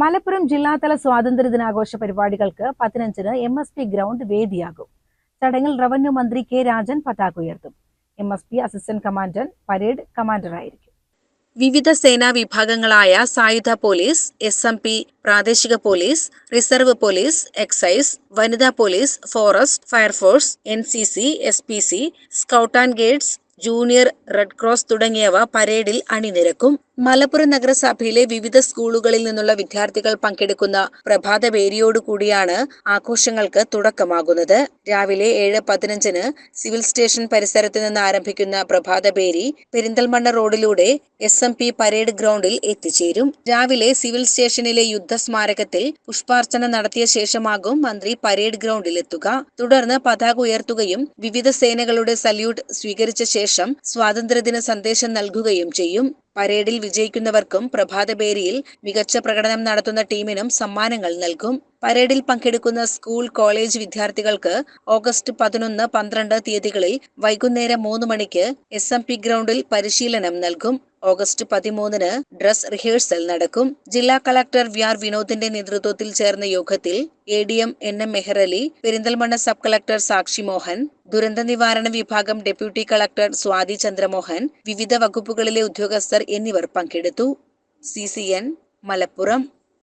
മലപ്പുറം ജില്ലാതല സ്വാതന്ത്ര്യദിനാഘോഷ പരിപാടികൾക്ക് 15-ന് MSP ground വേദിയാകും. ചടങ്ങിൽ റവന്യൂ മന്ത്രി കെ രാജൻ പതാക ഉയർത്തും. MSP അസിസ്റ്റന്റ് കമാൻഡന്റ് പരേഡ് കമാൻഡറായിരിക്കും. വിവിധ സേനാ വിഭാഗങ്ങളായ സായുധ പോലീസ്, SMP, പ്രാദേശിക പോലീസ്, റിസർവ് പോലീസ്, എക്സൈസ്, വനിതാ police, forest, fire force, NCC, SPC, scout and guides, junior red cross തുടങ്ങിയവ പരേഡിൽ അണിനിരക്കും. മലപ്പുറം നഗരസഭയിലെ വിവിധ സ്കൂളുകളിൽ നിന്നുള്ള വിദ്യാർത്ഥികൾ പങ്കെടുക്കുന്ന പ്രഭാതഭേരിയോടുകൂടിയാണ് ആഘോഷങ്ങൾക്ക് തുടക്കമാകുന്നത്. രാവിലെ 7:15-ന് സിവിൽ സ്റ്റേഷൻ പരിസരത്ത് നിന്ന് ആരംഭിക്കുന്ന പ്രഭാതഭേരി പെരിന്തൽമണ്ണ റോഡിലൂടെ SMP പരേഡ് ഗ്രൗണ്ടിൽ എത്തിച്ചേരും. രാവിലെ സിവിൽ സ്റ്റേഷനിലെ യുദ്ധസ്മാരകത്തിൽ പുഷ്പാർച്ചന നടത്തിയ ശേഷമാകും മന്ത്രി പരേഡ് ഗ്രൗണ്ടിൽ എത്തുക. തുടർന്ന് പതാക ഉയർത്തുകയും വിവിധ സേനകളുടെ സല്യൂട്ട് സ്വീകരിച്ച ശേഷം സ്വാതന്ത്ര്യദിന സന്ദേശം നൽകുകയും ചെയ്യും. പരേഡിൽ വിജയിക്കുന്നവർക്കും പ്രഭാതഭേരിയിൽ മികച്ച പ്രകടനം നടത്തുന്ന ടീമിനും സമ്മാനങ്ങൾ നൽകും. പരേഡിൽ പങ്കെടുക്കുന്ന സ്കൂൾ, കോളേജ് വിദ്യാർത്ഥികൾക്ക് ഓഗസ്റ്റ് 11, 12 തീയതികളിൽ വൈകുന്നേരം 3 മണിക്ക് SMP ഗ്രൗണ്ടിൽ പരിശീലനം നൽകും. ഓഗസ്റ്റ് 13-ന് ഡ്രസ് റിഹേഴ്സൽ നടക്കും. ജില്ലാ കളക്ടർ VR വിനോദിന്റെ നേതൃത്വത്തിൽ ചേർന്ന യോഗത്തിൽ ADM NM Mehrali, Perinthalmanna sub collector സാക്ഷി മോഹൻ, ദുരന്ത നിവാരണ വിഭാഗം ഡെപ്യൂട്ടി കളക്ടർ സ്വാതി ചന്ദ്രമോഹൻ, വിവിധ വകുപ്പുകളിലെ ഉദ്യോഗസ്ഥർ എന്നിവർ പങ്കെടുത്തു. CCN മലപ്പുറം.